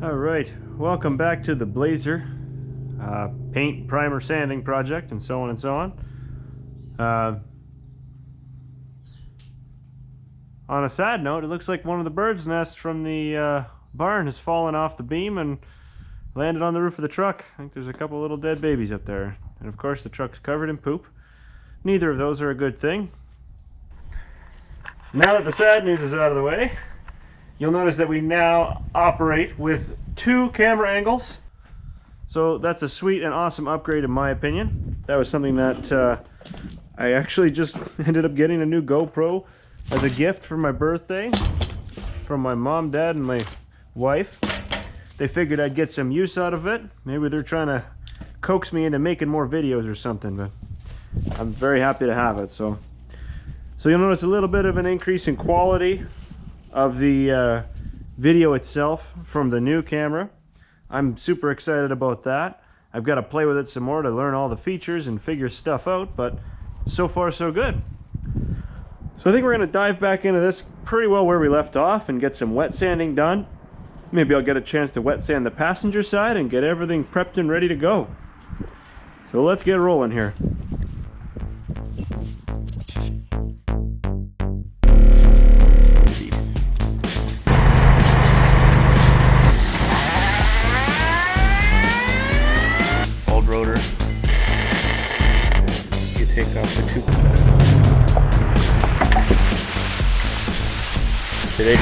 All right, welcome back to the Blazer paint, primer, sanding project, and so on and so on. On a sad note, it looks like one of the bird's nests from the barn has fallen off the beam and landed on the roof of the truck. I think there's a couple little dead babies up there, and of course the truck's covered in poop. Neither of those are a good thing. Now that the sad news is out of the way, you'll notice that we now operate with 2 camera angles. So that's a sweet and awesome upgrade in my opinion. That was something that I actually just ended up getting a new GoPro as a gift for my birthday from my mom, dad, and my wife. They figured I'd get some use out of it. Maybe they're trying to coax me into making more videos or something, but I'm very happy to have it. So you'll notice a little bit of an increase in quality of the video itself from the new camera. I'm super excited about that. I've got to play with it some more to learn all the features and figure stuff out, but so far so good. So I think we're going to dive back into this pretty well where we left off and get some wet sanding done. Maybe I'll get a chance to wet sand the passenger side and get everything prepped and ready to go. So let's get rolling here. Old rotor. You take off the tube. Today.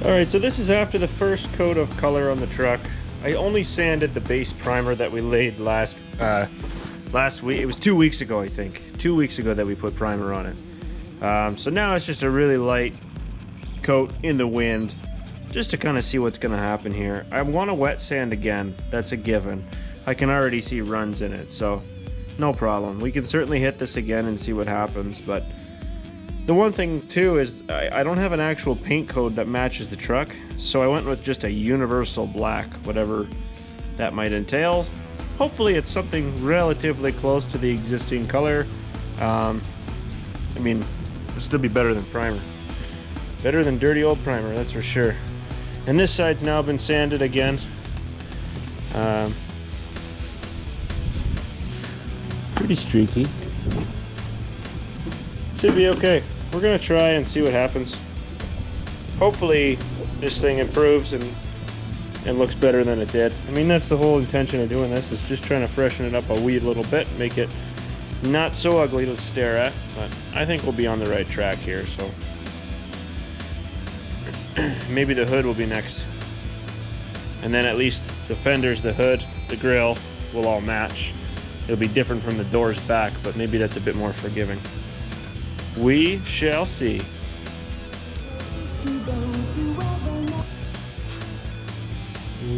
Alright, so this is after the first coat of color on the truck. I only sanded the base primer that we laid last week. It was 2 weeks ago, I think. 2 weeks ago that we put primer on it. So now it's just a really light coat in the wind, just to kind of see what's going to happen here. I want to wet sand again. That's a given. I can already see runs in it, so no problem. We can certainly hit this again and see what happens, but the one thing too is I don't have an actual paint code that matches the truck, so I went with just a universal black, whatever that might entail. Hopefully it's something relatively close to the existing color. I mean, it'll still be better than primer. Better than dirty old primer, that's for sure. And this side's now been sanded again. Pretty streaky. Should be okay. We're gonna try and see what happens. Hopefully this thing improves and looks better than it did. I mean, that's the whole intention of doing this, is just trying to freshen it up a wee little bit, make it not so ugly to stare at, but I think we'll be on the right track here, so maybe the hood will be next. And then at least the fenders, the hood, the grill will all match. It'll be different from the doors back, but maybe that's a bit more forgiving. We shall see.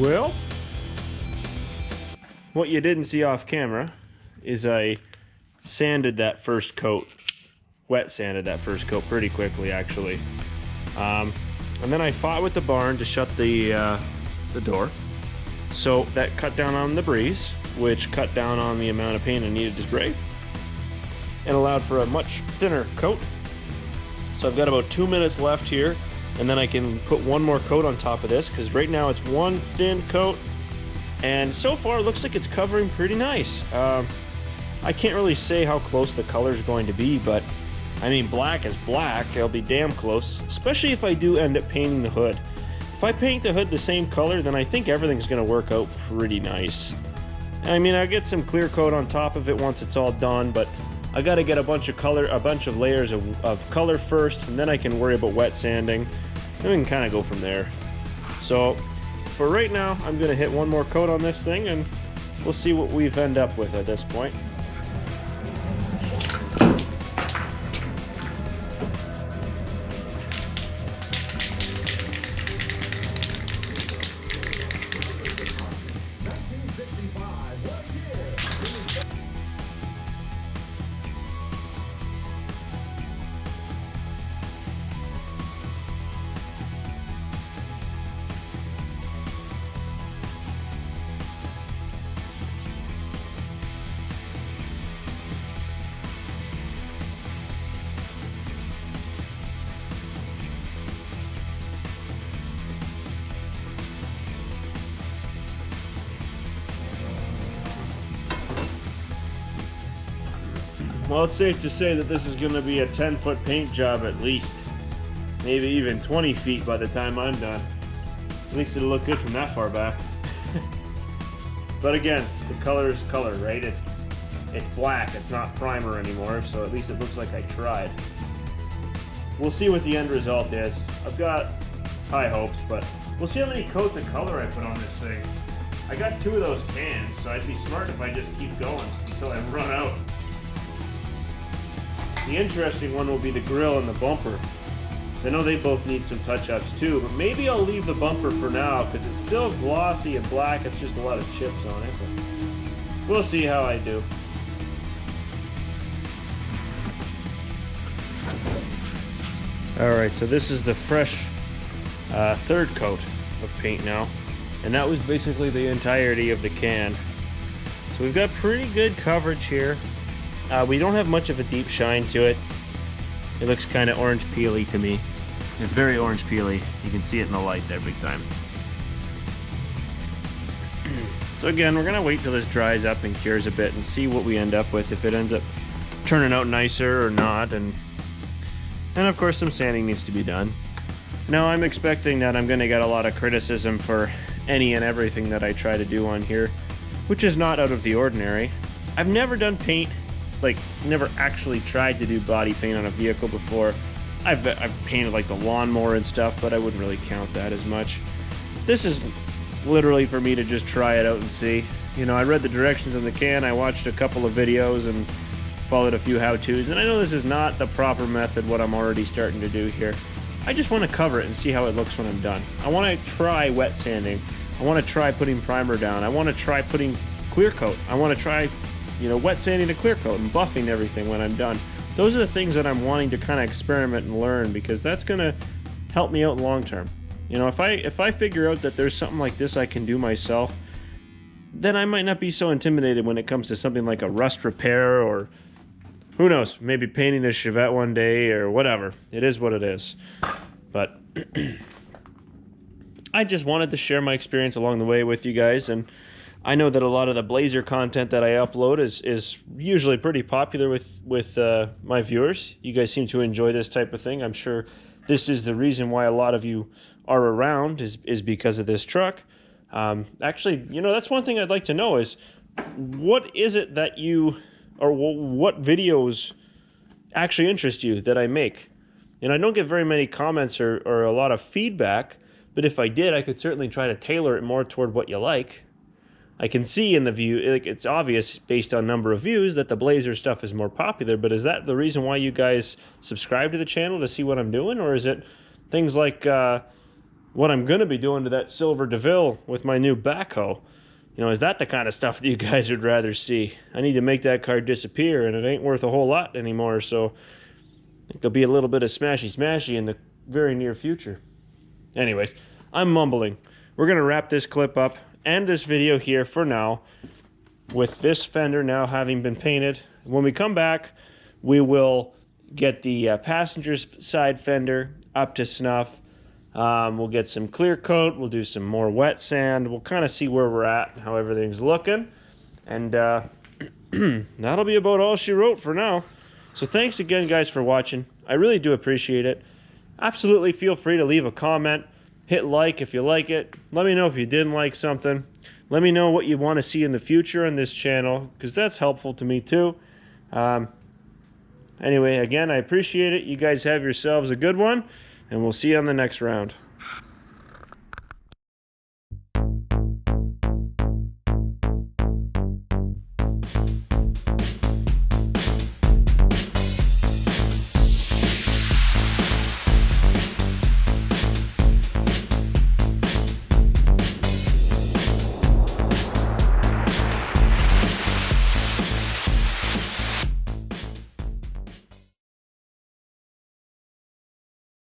Well, what you didn't see off camera is I sanded that first coat, wet sanded that first coat pretty quickly actually. I and then I fought with the barn to shut the door. So that cut down on the breeze, which cut down on the amount of paint I needed to spray, and allowed for a much thinner coat. So I've got about 2 minutes left here, and then I can put one more coat on top of this, because right now it's one thin coat, and so far it looks like it's covering pretty nice. I can't really say how close the color is going to be, but I mean, black is black. It'll be damn close, especially if I do end up painting the hood. If I paint the hood the same color, then I think everything's going to work out pretty nice. I mean, I'll get some clear coat on top of it once it's all done, but I got to get a bunch of layers of color first, and then I can worry about wet sanding, and we can kind of go from there. So for right now, I'm going to hit one more coat on this thing, and we'll see what we've end up with at this point. Well, it's safe to say that this is going to be a 10-foot paint job at least. Maybe even 20 feet by the time I'm done. At least it'll look good from that far back. But again, the color is color, right? It's black, it's not primer anymore, so at least it looks like I tried. We'll see what the end result is. I've got high hopes, but we'll see how many coats of color I put on this thing. I got 2 of those cans, so I'd be smart if I just keep going until I run out. The interesting one will be the grill and the bumper. I know they both need some touch-ups too, but maybe I'll leave the bumper for now because it's still glossy and black. It's just a lot of chips on it, but we'll see how I do. Alright, so this is the fresh third coat of paint now, and that was basically the entirety of the can. So we've got pretty good coverage here. We don't have much of a deep shine to it. It looks kind of orange peely to me. It's very orange peely. You can see it in the light there big time. So again, we're going to wait till this dries up and cures a bit and see what we end up with, if it ends up turning out nicer or not. And of course some sanding needs to be done. Now I'm expecting that I'm going to get a lot of criticism for any and everything that I try to do on here, which is not out of the ordinary. I've never done paint, like never actually tried to do body paint on a vehicle before. I've painted like the lawnmower and stuff, but I wouldn't really count that as much. This is literally for me to just try it out and see. You know, I read the directions in the can, I watched a couple of videos and followed a few how-tos, and I know this is not the proper method, what I'm already starting to do here. I just want to cover it and see how it looks when I'm done. I want to try wet sanding. I want to try putting primer down. I want to try putting clear coat. I want to try, you know, wet sanding to clear coat and buffing everything when I'm done. Those are the things that I'm wanting to kind of experiment and learn, because that's going to help me out long term. You know, if I figure out that there's something like this I can do myself, then I might not be so intimidated when it comes to something like a rust repair, or who knows, maybe painting a Chevette one day or whatever. It is what it is. But I just wanted to share my experience along the way with you guys, and I know that a lot of the Blazer content that I upload is usually pretty popular with my viewers. You guys seem to enjoy this type of thing. I'm sure this is the reason why a lot of you are around, is because of this truck. Actually, you know, that's one thing I'd like to know is, what is it that you, or what videos actually interest you that I make? And I don't get very many comments or a lot of feedback, but if I did, I could certainly try to tailor it more toward what you like. I can see in the view, like, it's obvious based on number of views that the Blazer stuff is more popular, but is that the reason why you guys subscribe to the channel, to see what I'm doing? Or is it things like what I'm going to be doing to that silver DeVille with my new backhoe? You know, is that the kind of stuff that you guys would rather see? I need to make that car disappear, and it ain't worth a whole lot anymore, so I think there'll be a little bit of smashy-smashy in the very near future. Anyways, I'm mumbling. We're going to wrap this clip up and this video here for now, with this fender now having been painted. When we come back, we will get the passenger side fender up to snuff. We'll get some clear coat. We'll do some more wet sand. We'll kind of see where we're at, how everything's looking. And that'll be about all she wrote for now. So thanks again, guys, for watching. I really do appreciate it. Absolutely feel free to leave a comment. Hit like if you like it. Let me know if you didn't like something. Let me know what you want to see in the future on this channel, because that's helpful to me too. Anyway, again, I appreciate it. You guys have yourselves a good one, and we'll see you on the next round.